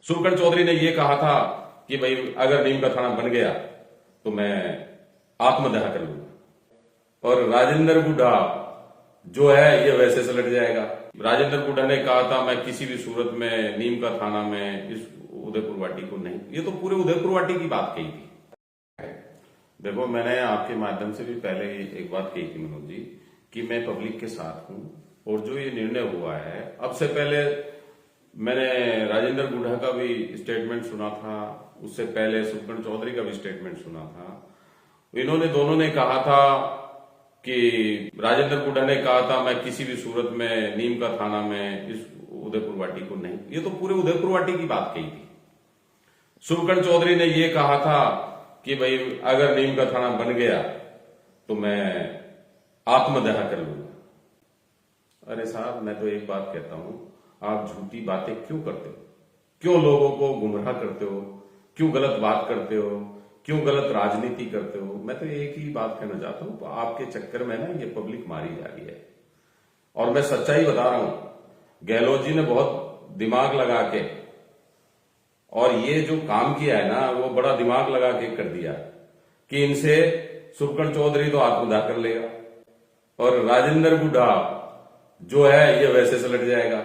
सुबकंठ चौधरी ने यह कहा था कि भाई अगर नीम का थाना बन गया तो मैं आत्मदाह कर लूंगा, और राजेंद्र गुड्डा जो है ये वैसे से लट जाएगा। राजेंद्र गुड्डा ने कहा था मैं किसी भी सूरत में नीम का थाना में इस उदयपुर वाटी को नहीं, ये तो पूरे उदयपुर वाटी की बात कही थी। देखो, मैंने आपके माध्यम से भी पहले एक बात कही थी मनोज जी कि मैं पब्लिक के साथ हूं, और जो ये निर्णय हुआ है, अब से पहले मैंने राजेंद्र गुड्डा का भी स्टेटमेंट सुना था, उससे पहले सुबकंठ चौधरी का भी स्टेटमेंट सुना था। इन्होंने दोनों ने कहा था कि राजेंद्र गुड्डा ने कहा था मैं किसी भी सूरत में नीम का थाना में इस उदयपुर वाटी को नहीं, ये तो पूरे उदयपुर वाटी की बात कही थी। सुबकंठ चौधरी ने यह कहा था कि भाई अगर नीम का थाना बन गया तो मैं आत्मदाह कर लूंगा। अरे साहब, मैं तो एक बात कहता हूं, आप झूठी बातें क्यों करते हो? क्यों लोगों को गुमराह करते हो? क्यों गलत बात करते हो? क्यों गलत राजनीति करते हो? मैं तो एक ही बात कहना चाहता हूं, आपके चक्कर में ना ये पब्लिक मारी जा रही है, और मैं सच्चाई बता रहा हूं। गहलोत जी ने बहुत दिमाग लगा के, और ये जो काम किया है ना, वो बड़ा दिमाग लगा के कर दिया कि इनसे सुबकंठ चौधरी तो आत्मदाह कर लेगा, और राजेंद्र गुड्डा जो है ये वैसे से लट जाएगा।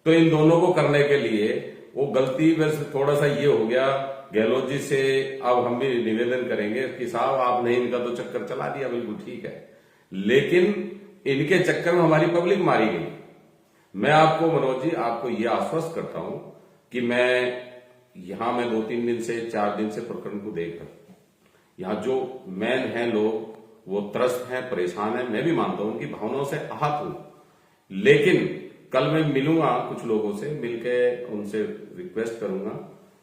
तो इन दोनों को करने के लिए वो गलती बस थोड़ा सा ये हो गया गहलोत जी से। अब हम भी निवेदन करेंगे कि साहब आपने इनका तो चक्कर चला दिया, बिल्कुल ठीक है, लेकिन इनके चक्कर में हमारी पब्लिक मारी गई। मैं आपको मनोज जी, आपको ये आश्वस्त करता हूं कि मैं 2-3 दिन से 4 दिन से प्रकरण को देख रहा हूं। यहां जो मैन है लोग, वो त्रस्त हैं, परेशान हैं। मैं भी मानता हूं कि भावनाओं से आहत हूं, लेकिन कल मैं मिलूंगा कुछ लोगों से, मिलके उनसे रिक्वेस्ट करूंगा,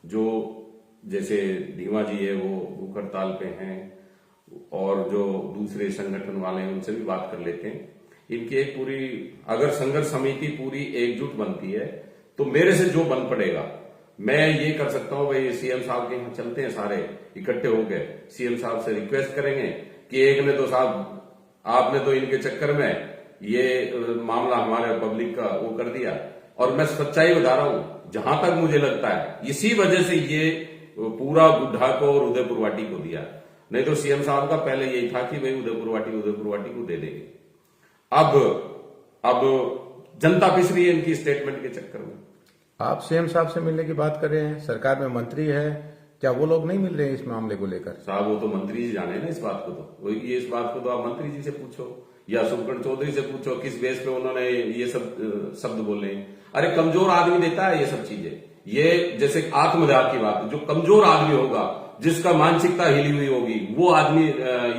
जो जैसे धीमा जी है वो भूख हड़ताल पे हैं, और जो दूसरे संगठन वाले हैं उनसे भी बात कर लेते हैं। इनकी एक पूरी अगर संघर्ष समिति पूरी एकजुट बनती है तो मेरे से जो बन पड़ेगा मैं ये कर सकता हूं। भाई सीएम साहब के यहाँ चलते हैं, सारे इकट्ठे हो गए, सीएम साहब से रिक्वेस्ट करेंगे कि एक ने तो साहब आपने तो इनके चक्कर में ये मामला हमारे पब्लिक का वो कर दिया, और मैं सच्चाई बता रहा हूं, जहां तक मुझे लगता है इसी वजह से ये पूरा गुड्डा को और उदयपुर वाटी को दिया। नहीं तो सीएम साहब का पहले यही था कि भाई उदयपुर वाटी को दे देंगे। अब जनता पिस रही है इनकी स्टेटमेंट के चक्कर में। आप सीएम साहब से मिलने की बात कर रहे हैं, सरकार में मंत्री है, क्या वो लोग नहीं मिल रहे हैं इस मामले को लेकर? साहब, वो तो मंत्री जी जाने ना इस बात को, तो इस बात को तो आप मंत्री जी से पूछो या सुबकंठ चौधरी से पूछो किस बेस पे उन्होंने ये सब शब्द बोले। अरे कमजोर आदमी देता है ये सब चीजें। ये जैसे आत्मदाह की बात, जो कमजोर आदमी होगा, जिसका मानसिकता हिली हुई होगी, वो आदमी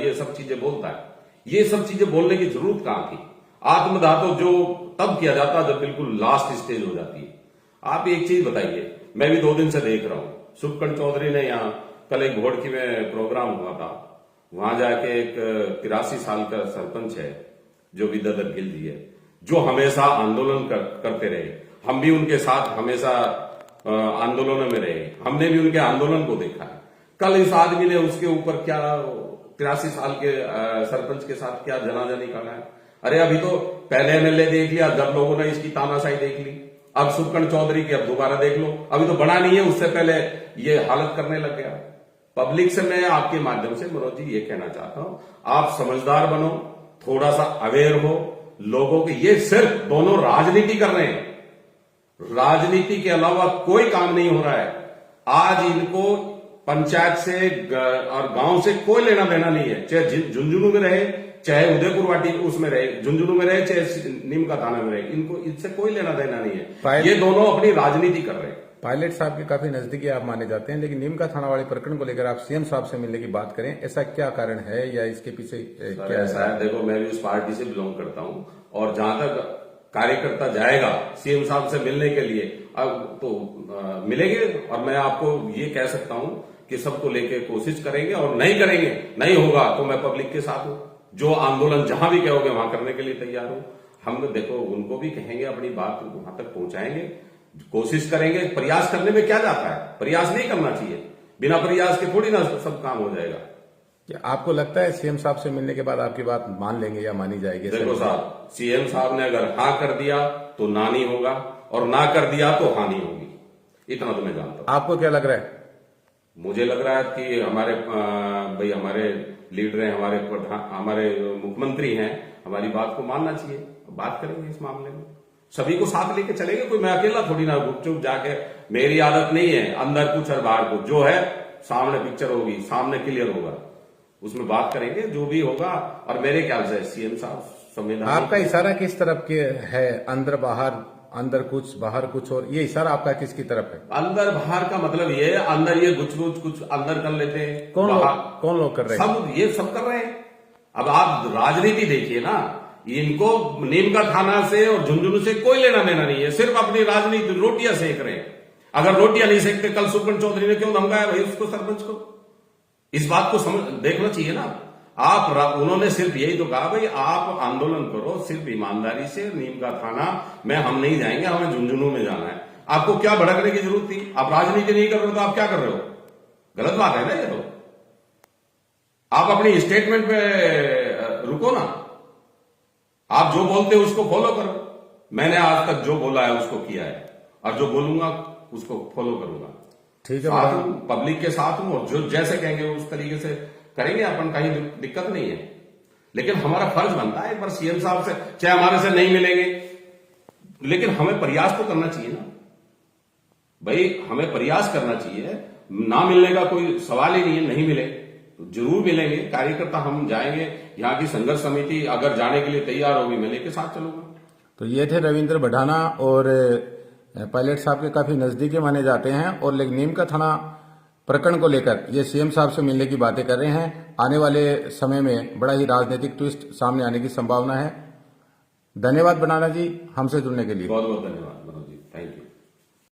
ये सब चीजें बोलता है। ये सब चीजें बोलने की जरूरत कहां थी? आत्मदाह तो जो तब किया जाता जब बिल्कुल लास्ट स्टेज हो जाती है। आप एक चीज बताइए, मैं भी 2 दिन से देख रहा हूं, सुबकंठ चौधरी ने यहाँ कल एक घोड़की में प्रोग्राम हुआ था, वहां जाके एक 83 साल का सरपंच है जो विद्याधर गिल जी है, जो हमेशा आंदोलन करते रहे। हम भी उनके साथ हमेशा आंदोलनों में रहे, हमने भी उनके आंदोलन को देखा है। कल इस आदमी ने उसके ऊपर क्या 83 साल के सरपंच के साथ क्या जनाजा निकाला है? अरे अभी तो पहले एमएलए देख लिया, जब लोगों ने इसकी तानाशाही देख ली, अब सुबकंठ चौधरी की अब दोबारा देख लो। अभी तो बना नहीं है, उससे पहले ये हालत करने लग गया। पब्लिक से मैं आपके माध्यम से मनोज जी ये कहना चाहता हूं, आप समझदार बनो, थोड़ा सा अवेयर हो लोगों के। ये सिर्फ दोनों राजनीति कर रहे हैं, राजनीति के अलावा कोई काम नहीं हो रहा है। आज इनको पंचायत से और गांव से कोई लेना देना नहीं है, चाहे झुंझुनू में रहे, चाहे उदयपुर वाटी उसमें रहे, झुंझुनू में रहे, चाहे नीम का थाना में रहे, इनको इनसे कोई लेना देना नहीं है। ये दोनों अपनी राजनीति कर रहे हैं। पायलट साहब के काफी नजदीकी आप माने जाते हैं, लेकिन नीम का थाना वाले प्रकरण को लेकर आप सीएम साहब से मिलने की बात करें, ऐसा क्या कारण है या इसके पीछे क्या है? देखो, मैं भी उस पार्टी से बिलोंग करता हूं, और जहां तक कार्यकर्ता जाएगा सीएम साहब से मिलने के लिए, अब तो मिलेंगे। और मैं आपको ये कह सकता हूं कि सबको लेके कोशिश करेंगे, और नहीं होगा तो मैं पब्लिक के साथ हूं। जो आंदोलन जहां भी कहोगे वहां करने के लिए तैयार हूं। हम देखो उनको भी कहेंगे, अपनी बात वहां तक पहुंचाएंगे, कोशिश करेंगे। प्रयास करने में क्या जाता है? प्रयास नहीं करना चाहिए, बिना प्रयास के थोड़ी ना सब काम हो जाएगा। क्या आपको लगता है सीएम साहब से मिलने के बाद आपकी बात मान लेंगे या मानी जाएगी? देखो साहब, सीएम साहब ने अगर हाँ कर दिया तो ना नहीं होगा, और ना कर दिया तो हानि होगी। इतना तो मैं जानता हूं। आपको क्या लग रहा है? मुझे लग रहा है कि हमारे भाई हमारे लीडर हैं, हमारे प्रधान, हमारे मुख्यमंत्री हैं, हमारी बात को मानना चाहिए। बात करेंगे इस मामले में, सभी को साथ लेके चलेंगे। कोई मैं अकेला थोड़ी ना गुपचुप जाके, मेरी आदत नहीं है अंदर कुछ और बाहर कुछ। जो है सामने पिक्चर होगी, सामने क्लियर होगा, उसमें बात करेंगे जो भी होगा। और मेरे ख्याल से सीएम साहब संविधान, आपका इशारा किस तरफ के है? अंदर बाहर, अंदर कुछ बाहर कुछ, और ये इशारा आपका किसकी तरफ है? अंदर बाहर का मतलब ये है, अंदर ये कुछ अंदर कर लेते हैं, कौन बाहर लोग कर रहे हैं? सब ये सब कर रहे हैं। अब आप राजनीति देखिए ना, इनको नीम का थाना से और झुंझुनू से कोई लेना देना नहीं है, सिर्फ अपनी राजनीति रोटियां सेक रहे हैं। अगर रोटियां नहीं सेकते, कल सुपन चौधरी ने क्यों धमकाया भाई उसको, सरपंच को? इस बात को समझ देखना चाहिए ना आप। उन्होंने सिर्फ यही तो कहा भाई आप आंदोलन करो सिर्फ ईमानदारी से, नीम का थाना में हम नहीं जाएंगे, हमें झुंझुनू में जाना है। आपको क्या भड़कने की जरूरत थी? आप राजनीति नहीं कर रहे हो तो आप क्या कर रहे हो? गलत बात है ना ये तो। आप अपनी स्टेटमेंट पे रुको ना, आप जो बोलते हो उसको फॉलो करो। मैंने आज तक जो बोला है उसको किया है, और जो बोलूंगा उसको फॉलो करूंगा। ठीक है, साथ हूं, पब्लिक के साथ हूं, और जो जैसे कहेंगे उस तरीके से करेंगे अपन, कहीं दिक्कत नहीं है। लेकिन हमारा फर्ज बनता है एक बार सीएम साहब से, चाहे हमारे से नहीं मिलेंगे, लेकिन हमें प्रयास तो करना चाहिए ना भाई, हमें प्रयास करना चाहिए। ना मिलने का कोई सवाल ही नहीं है, नहीं मिले तो जरूर मिलेंगे। कार्यकर्ता हम जाएंगे, यहाँ की संघर्ष समिति अगर जाने के लिए तैयार होगी, मैं लेके साथ चलूंगा। तो ये थे रविंद्र भडाना, और पायलट साहब के काफी नजदीकी माने जाते हैं, और लेकिन नीम का थाना प्रकरण को लेकर ये सीएम साहब से मिलने की बातें कर रहे हैं। आने वाले समय में बड़ा ही राजनीतिक ट्विस्ट सामने आने की संभावना है। धन्यवाद भडाना जी हमसे जुड़ने के लिए। बहुत बहुत धन्यवाद।